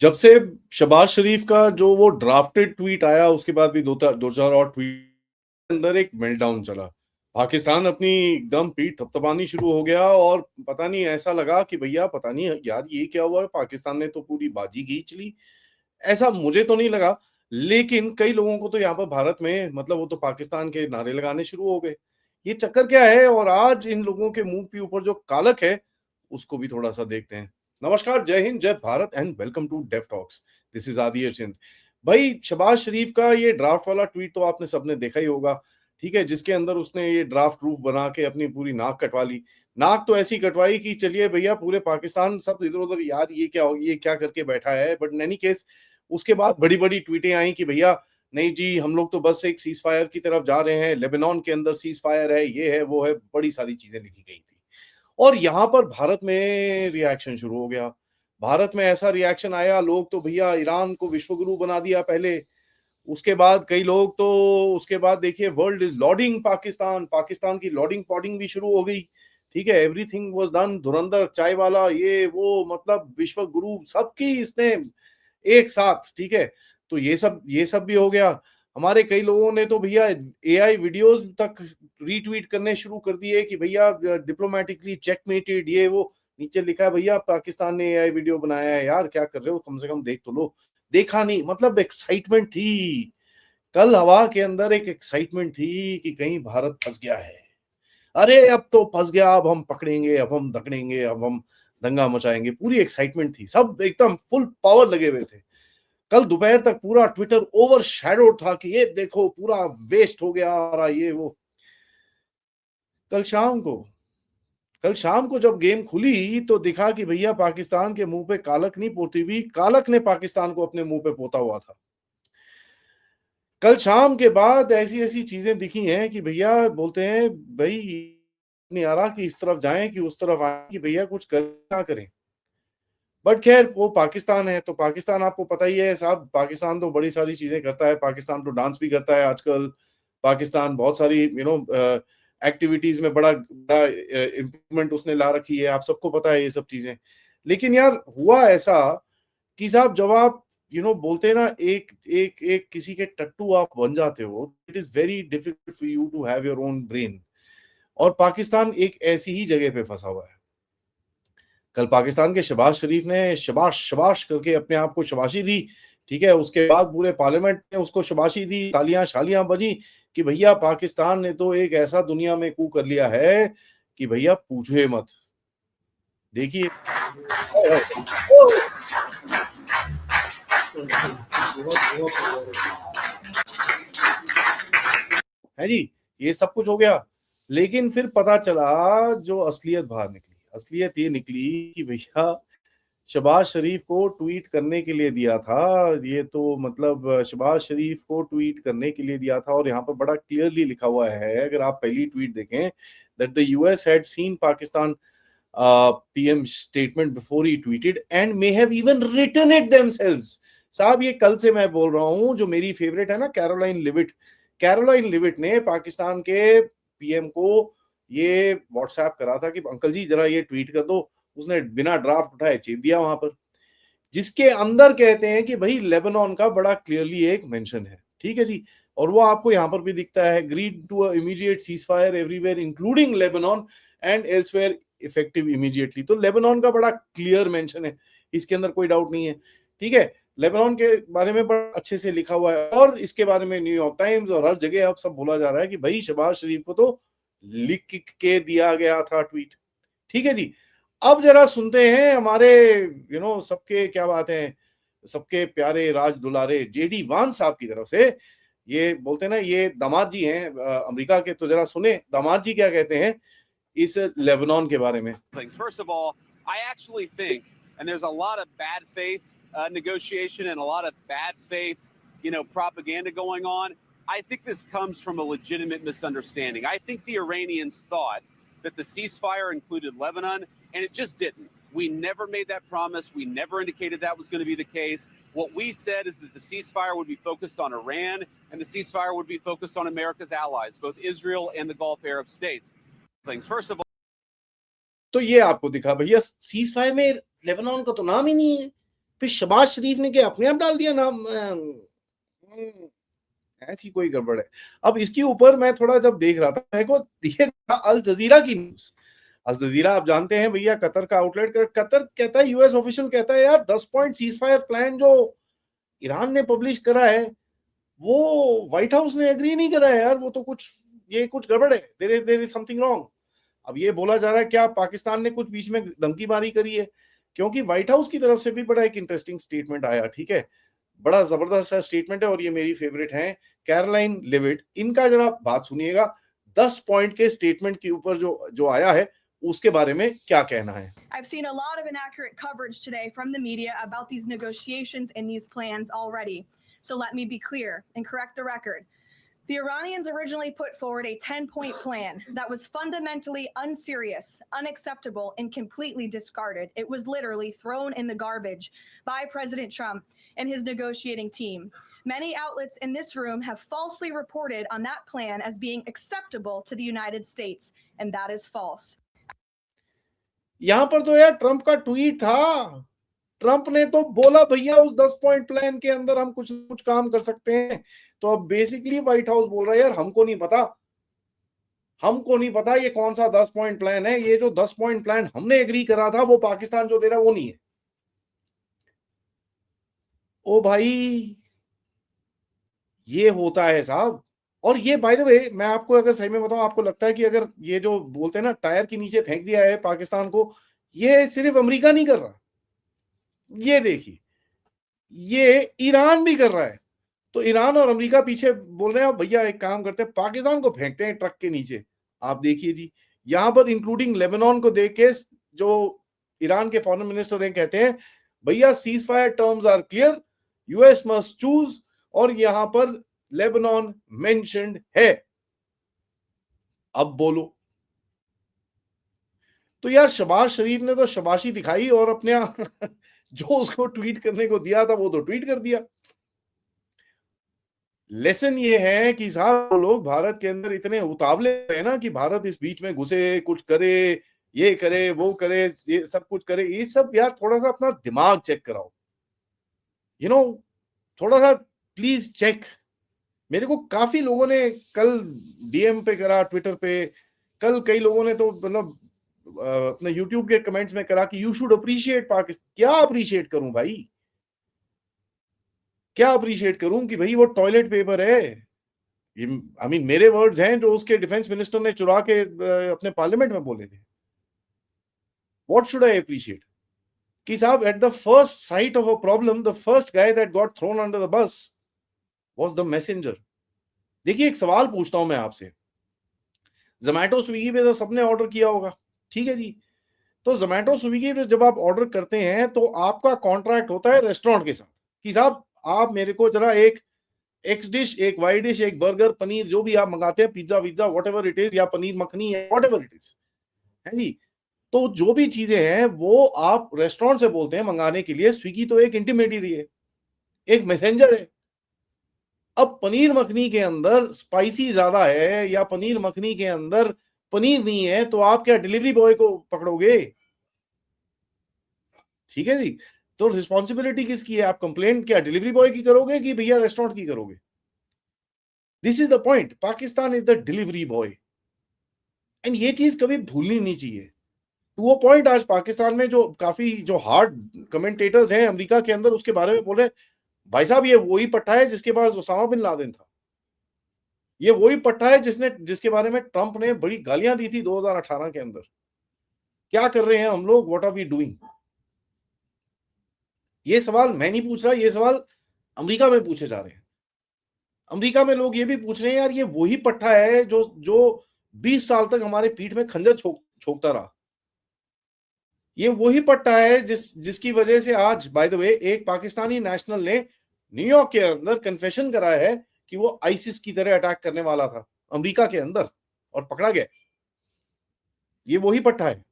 जब से शहबाज शरीफ का जो वो ड्राफ्टेड ट्वीट आया, उसके बाद भी दो चार और ट्वीट अंदर एक मेल्टडाउन चला। पाकिस्तान अपनी एकदम पीठ थपथपानी शुरू हो गया और पता नहीं ऐसा लगा कि भैया पता नहीं यार ये क्या हुआ है, पाकिस्तान ने तो पूरी बाजी खींच ली। ऐसा मुझे तो नहीं लगा, लेकिन कई लोगों को तो यहाँ पर भारत में मतलब वो तो पाकिस्तान के नारे लगाने शुरू हो गए। ये चक्कर क्या है, और आज इन लोगों के मुंह के ऊपर जो कालक है उसको भी थोड़ा सा देखते हैं। नमस्कार, जय हिंद, जय Bharat and welcome to deaf talks. This is आदिर चिंत। भाई, शहबाज शरीफ का ये ड्राफ्ट वाला ट्वीट तो आपने सबने देखा ही होगा, ठीक है, जिसके अंदर उसने ये ड्राफ्ट रूफ बना के अपनी पूरी नाक कटवा ली। नाक तो ऐसी कटवाई कि चलिए भैया पूरे पाकिस्तान सब इधर उधर, यार ये क्या करके बैठा है। बट इन एनी केस उसके बाद बड़ी बड़ी ट्वीटें आई कि भैया नहीं जी, हम लोग तो बस एक सीज फायर की तरफ जा रहे हैं, लेबनान के अंदर सीज फायर है, ये है वो है, बड़ी सारी चीजें लिखी गई थी। और यहां पर भारत में रिएक्शन शुरू हो गया। भारत में ऐसा रिएक्शन आया, लोग तो भैया ईरान को विश्वगुरु बना दिया पहले। उसके बाद कई लोग तो उसके बाद देखिए world is lording Pakistan, Pakistan की लॉर्डिंग पॉडिंग भी शुरू हो गई। ठीक है, एवरीथिंग वाज डन, धुरंधर चाय वाला ये वो, मतलब विश्व गुरु सबकी इसने एक साथ, ठीक है। तो ये सब भी हो गया। हमारे कई लोगों ने तो भैया एआई वीडियोस तक रीट्वीट करने शुरू कर दिए कि भैया डिप्लोमेटिकली चेकमेटेड, ये वो। नीचे लिखा है भैया पाकिस्तान ने एआई वीडियो बनाया है, यार क्या कर रहे हो, कम से कम देख तो लो। देखा नहीं, मतलब एक्साइटमेंट थी। कल हवा के अंदर एक एक्साइटमेंट थी कि कहीं भारत फंस गया है। अरे अब तो फंस गया, अब हम पकड़ेंगे, अब हम दकड़ेंगे, अब हम दंगा मचाएंगे, पूरी एक्साइटमेंट थी, सब एकदम फुल पावर लगे हुए थे। कल दोपहर तक पूरा ट्विटर ओवर शैडो था कि ये देखो पूरा वेस्ट हो गया और ये वो। कल शाम को कल शाम को जब गेम खुली तो दिखा कि भैया पाकिस्तान के मुंह पे कालक नहीं पोती हुई, कालक ने पाकिस्तान को अपने मुंह पे पोता हुआ था। कल शाम के बाद ऐसी ऐसी चीजें दिखी हैं कि भैया बोलते हैं भाई नहीं आ रहा कि इस तरफ जाएं कि उस तरफ आए, कि भैया कुछ कर ना करें। बट खैर वो पाकिस्तान है तो पाकिस्तान आपको पता ही है साहब, पाकिस्तान तो बड़ी सारी चीजें करता है, पाकिस्तान तो डांस भी करता है आजकल। पाकिस्तान बहुत सारी एक्टिविटीज में बड़ा बड़ा इम्प्रूवमेंट उसने ला रखी है, आप सबको पता है ये सब चीजें। लेकिन यार हुआ ऐसा कि साहब जब आप बोलते हैं ना, एक एक एक किसी के टट्टू आप बन जाते हो, it is very difficult for you to have your own brain. और पाकिस्तान एक ऐसी ही जगह पे फंसा हुआ है। कल पाकिस्तान के शहबाज शरीफ ने शबाश शबाश करके अपने आप को शबाशी दी। ठीक है, उसके बाद पूरे पार्लियामेंट ने उसको शबाशी दी, तालियां शालियां बजी कि भैया पाकिस्तान ने तो एक ऐसा दुनिया में कू कर लिया है कि भैया पूछे मत। देखिए है जी, ये सब कुछ हो गया। लेकिन फिर पता चला जो असलियत बाहर निकली, असलियत ये निकली कि भैया शहबाज शरीफ को ट्वीट करने के लिए दिया था। ये तो मतलब शहबाज शरीफ को ट्वीट करने के लिए दिया था, और यहाँ पर बड़ा क्लियरली लिखा हुआ है, अगर आप पहली ट्वीट देखें, that the US had seen Pakistan PM statement before he tweeted and may have even written it themselves. साहब ये कल से मैं बोल रहा हूं, जो मेरी फेवरेट है ना कैरोलाइन लिविट, कैरोलाइन लिविट ने पाकिस्तान के पीएम को ये व्हाट्सएप करा था कि अंकल जी जरा ये ट्वीट कर दो। उसने बिना ड्राफ्ट उठाए चेप दिया वहां पर, जिसके अंदर कहते हैं कि भाई लेबनान का बड़ा क्लियरली एक मेंशन है, ठीक है जी। और वो आपको यहां पर भी दिखता है, agreed to immediate ceasefire everywhere including Lebanon and elsewhere effective immediately. तो लेबनान का बड़ा क्लियर मेंशन है, इसके अंदर कोई डाउट नहीं है। ठीक है, लेबनान के बारे में बड़ा अच्छे से लिखा हुआ है, और इसके बारे में न्यूयॉर्क टाइम्स और हर जगह अब सब बोला जा रहा है कि भाई शहबाज शरीफ को तो लिख के दिया गया था ट्वीट। ठीक है जी। अब जरा सुनते हैं हमारे सबके क्या बात है, सबके प्यारे राज दुलारे जेडी वान साहब की तरफ से। ये बोलते हैं ना, ये दामाद जी हैं अमेरिका के, तो जरा सुने दामाद जी क्या कहते हैं इस लेबनान के बारे में। First of all, I actually think, and there's a lot of bad faith negotiation and a lot of bad faith, propaganda going on. I think this comes from a legitimate misunderstanding. I think the Iranians thought that the ceasefire included Lebanon, and it just didn't. We never made that promise. We never indicated that was going to be the case. What we said is that the ceasefire would be focused on Iran, and the ceasefire would be focused on America's allies, both Israel and the Gulf Arab states. First of all, तो ये आपको दिखा भैया cease fire में Lebanon का तो नाम ही नहीं है। फिर शहबाज शरीफ ने क्या अपने आप डाल दिया नाम? ऐसी कोई गड़बड़ है। अब इसके ऊपर मैं थोड़ा जब देख रहा था, मेरे को ये था अल जजीरा की न्यूज। अल जजीरा आप जानते हैं भैया, कतर का आउटलेट। कतर कहता है, यूएस ऑफिशियल कहता है यार 10 पॉइंट सीज फायर प्लान जो ईरान ने पब्लिश करा है वो व्हाइट हाउस ने एग्री नहीं करा है यार, वो तो कुछ ये कुछ गड़बड़ है, देयर इज समथिंग रॉन्ग। अब ये बोला जा रहा है क्या पाकिस्तान ने कुछ बीच में धमकी मारी करी है? क्योंकि व्हाइट हाउस की तरफ से भी बड़ा एक इंटरेस्टिंग स्टेटमेंट आया, ठीक है, बड़ा जबरदस्त सा स्टेटमेंट है और ये मेरी फेवरेट है, कैरोलाइन लेविट। इनका जरा बात सुनिएगा, 10 पॉइंट के स्टेटमेंट के ऊपर जो जो आया है उसके बारे में क्या कहना है। I've seen a lot of inaccurate coverage today from the media about these negotiations and these plans already. So let me be clear and correct the record. The Iranians originally put forward a 10-point plan that was fundamentally unserious, unacceptable, and completely discarded. It was literally thrown in the garbage by President Trump and his negotiating team. Many outlets in this room have falsely reported on that plan as being acceptable to the United States, and that is false. यहां पर तो यार Trump का tweet था, Trump ने तो बोला भैया उस 10 पॉइंट प्लान के अंदर हम कुछ काम कर सकते हैं। तो अब बेसिकली व्हाइट हाउस बोल रहा है यार हमको नहीं पता ये कौन सा 10 पॉइंट प्लान है, ये जो 10 पॉइंट प्लान हमने एग्री करा था वो पाकिस्तान जो दे रहा है वो नहीं है। ओ भाई ये होता है साहब। और ये बाय द वे मैं आपको अगर सही में बताऊं, आपको लगता है कि अगर ये जो बोलते हैं ना टायर के नीचे फेंक दिया है पाकिस्तान को, ये सिर्फ अमेरिका नहीं कर रहा, ये देखिए ये ईरान भी कर रहा है। तो ईरान और अमेरिका पीछे बोल रहे हैं भैया एक काम करते हैं पाकिस्तान को फेंकते हैं ट्रक के नीचे। आप देखिए जी, यहां पर इंक्लूडिंग लेबनान को देख के जो ईरान के फॉरेन मिनिस्टर हैं कहते हैं भैया ceasefire terms are clear, US must choose, और यहां पर लेबनान मेंशन्ड है। अब बोलो, तो यार शहबाज शरीफ ने तो शबाशी दिखाई और अपने जो उसको ट्वीट करने को दिया था वो तो ट्वीट कर दिया। लेसन ये है कि साहब लोग भारत के अंदर इतने उतावले हैं ना कि भारत इस बीच में घुसे, कुछ करे, ये करे, वो करे, ये सब कुछ करे। ये सब यार थोड़ा सा अपना दिमाग चेक कराओ, थोड़ा सा प्लीज चेक। मेरे को काफी लोगों ने कल डीएम पे करा, ट्विटर पे, कल कई लोगों ने तो मतलब अपने यूट्यूब के कमेंट्स में करा कि यू शुड अप्रिशिएट पाकिस्तान। क्या अप्रिशिएट करूं भाई, क्या अप्रिशिएट करूं कि भाई वो टॉयलेट पेपर है? आई मीन मेरे वर्ड्स हैं जो उसके डिफेंस मिनिस्टर ने चुरा के अपने पार्लियामेंट में बोले थे। What should I appreciate? कि साहब at the first sight of a problem the first guy that got thrown under the bus was the messenger. देखिए एक सवाल पूछता हूं मैं आपसे, जोमैटो स्विगी पे तो सबने ऑर्डर किया होगा, ठीक है जी। तो जोमैटो स्विगी पे जब आप ऑर्डर करते हैं तो आपका कॉन्ट्रैक्ट होता है रेस्टोरेंट के साथ कि साहब आप मेरे को जरा एक एक्स डिश, एक वाई डिश, एक बर्गर, पनीर, जो भी आप मंगाते हैं, पिज्जा विज्जा व्हाटएवर इट इज, या पनीर मखनी है, व्हाटएवर इट इज, है जी। तो जो भी चीजें हैं वो आप रेस्टोरेंट से बोलते हैं मंगाने के लिए। स्विगी तो एक इंटीमेडियरी है, एक मैसेंजर है। अब पनीर मखनी के अंदर स्पाइसी ज्यादा है या पनीर मखनी के अंदर पनीर नहीं है तो आप क्या डिलीवरी बॉय को पकड़ोगे? ठीक है जी। तो रिस्पॉन्सिबिलिटी किसकी है? आप कंप्लेंट क्या डिलीवरी बॉय की करोगे कि भैया रेस्टोरेंट की करोगे? This is the point, Pakistan is the delivery boy, and ये चीज कभी भूलनी नहीं चाहिए। टू अ पॉइंट आज पाकिस्तान में जो काफी जो हार्ड कमेंटेटर्स हैं अमेरिका के अंदर उसके बारे में बोल रहे हैं भाई साहब ये वही पट्टा है जिसके पास ओसामा बिन लादेन था, ये वही पट्टा है जिसके बारे में ट्रंप ने बड़ी गालियां दी थी 2018 के अंदर। क्या कर रहे हैं हम लोग? What are we doing? ये सवाल मैं नहीं पूछ रहा, ये सवाल अमेरिका में पूछे जा रहे हैं। अमेरिका में लोग ये भी पूछ रहे हैं यार ये वही पट्टा है जो जो 20 साल तक हमारे पीठ में खंजर छोकता रहा। ये वही पट्टा है जिसकी वजह से आज बाय द वे एक पाकिस्तानी नेशनल ने न्यूयॉर्क के अंदर कन्फेशन कराया है कि वो आईसिस की तरह अटैक करने वाला था अमेरिका के अंदर और पकड़ा गया। ये वही पट्टा है।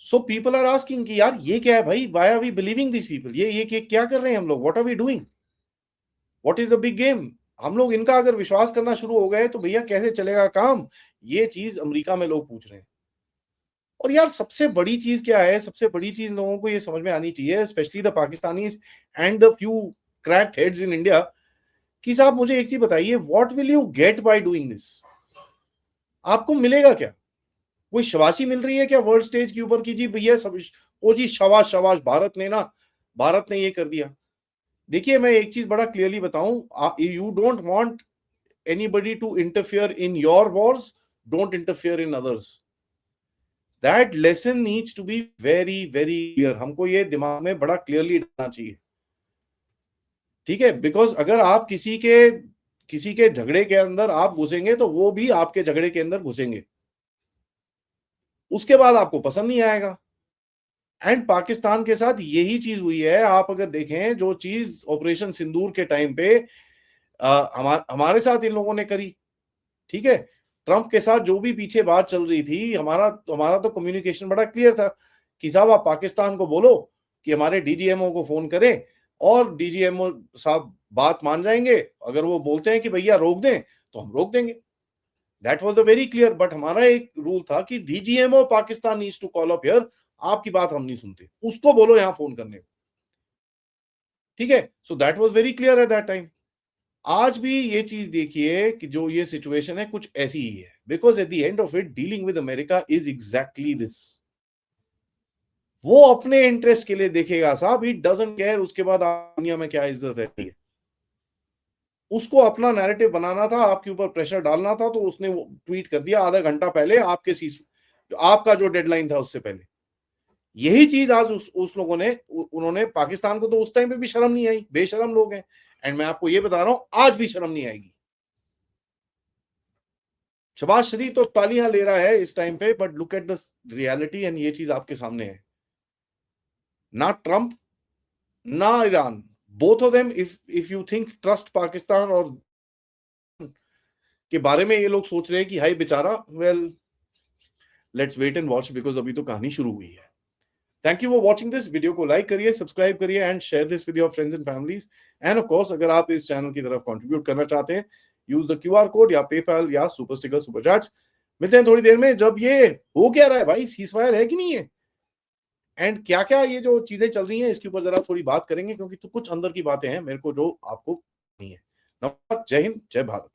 सो पीपल आर आस्किंग कि यार ये क्या है भाई, why are we believing this people? ये क्या कर रहे हैं हम लोग? What are we doing? What is the big game? हम लोग इनका अगर विश्वास करना शुरू हो गए तो भैया कैसे चलेगा काम? ये चीज अमेरिका में लोग पूछ रहे हैं। और यार सबसे बड़ी चीज क्या है, सबसे बड़ी चीज लोगों को ये समझ में आनी चाहिए, specially the Pakistanis and the few cracked heads in India, कि साहब मुझे एक चीज बताइए, what will you get by doing this? आपको मिलेगा क्या? कोई शाबाशी मिल रही है क्या वर्ल्ड स्टेज के ऊपर की जी भैया सब, ओ जी शाबाश शाबाश, भारत ने ये कर दिया? देखिए मैं एक चीज बड़ा क्लियरली बताऊं, you don't want anybody to interfere in your wars, don't interfere in others. That lesson needs to be very very clear. हमको ये दिमाग में बड़ा क्लियरली डालना चाहिए, ठीक है? बिकॉज अगर आप किसी के झगड़े के अंदर आप घुसेंगे तो वो भी आपके झगड़े के अंदर घुसेंगे, उसके बाद आपको पसंद नहीं आएगा। एंड पाकिस्तान के साथ यही चीज हुई है। आप अगर देखें जो चीज ऑपरेशन सिंदूर के टाइम पे हमारे साथ इन लोगों ने करी, ठीक है, ट्रंप के साथ जो भी पीछे बात चल रही थी, हमारा तो कम्युनिकेशन बड़ा क्लियर था कि साहब आप पाकिस्तान को बोलो कि हमारे डीजीएमओ को फोन करें और डीजीएमओ साहब बात मान जाएंगे, अगर वो बोलते हैं कि भैया रोक दें तो हम रोक देंगे। That was the very clear. But हमारा एक रूल था कि DGMO Pakistan needs to call up here, आपकी बात हम नहीं सुनते, उसको बोलो यहां फोन करने को, ठीक है? So that was very clear at that time. आज भी ये चीज देखिए कि जो ये सिचुएशन है कुछ ऐसी ही है, because at the end of it dealing with America is exactly this. वो अपने इंटरेस्ट के लिए देखेगा साहब, ही डजंट केयर उसके बाद दुनिया में क्या इज्जत रहती है। उसको अपना नैरेटिव बनाना था, आपके ऊपर प्रेशर डालना था, तो उसने वो ट्वीट कर दिया आधा घंटा पहले आपका जो डेडलाइन था उससे पहले। यही चीज आज उस लोगों ने, उन्होंने पाकिस्तान को तो उस टाइम पे भी शर्म नहीं आई, बेशरम लोग हैं। एंड मैं आपको ये बता रहा हूं आज भी शर्म नहीं आएगी। शहबाज शरीफ तो तालियां ले रहा है इस टाइम पे, but look at the reality, and ये चीज आपके सामने है। ना ट्रंप ना Iran, both of them, if you think trust Pakistan और के बारे में ये लोग सोच रहे हैं कि हाय बेचारा, well let's wait and watch, because अभी तो कहानी शुरू हुई है। Thank you for watching this video को लाइक करिए, सब्सक्राइब करिए and share this with your friends and families. And of course अगर आप इस चैनल की तरफ कंट्रीब्यूट करना चाहते हैं, यूज द क्यूआर कोड या पेपैल या सुपर स्टिकर सुपर चैट्स। मिलते हैं थोड़ी देर में। जब ये हो क्या रहा है भाई, सीजफायर है कि नहीं है, एंड क्या क्या ये जो चीजें चल रही हैं इसके ऊपर जरा थोड़ी बात करेंगे, क्योंकि तो कुछ अंदर की बातें हैं मेरे को जो आपको नहीं है। जय हिंद, जय भारत।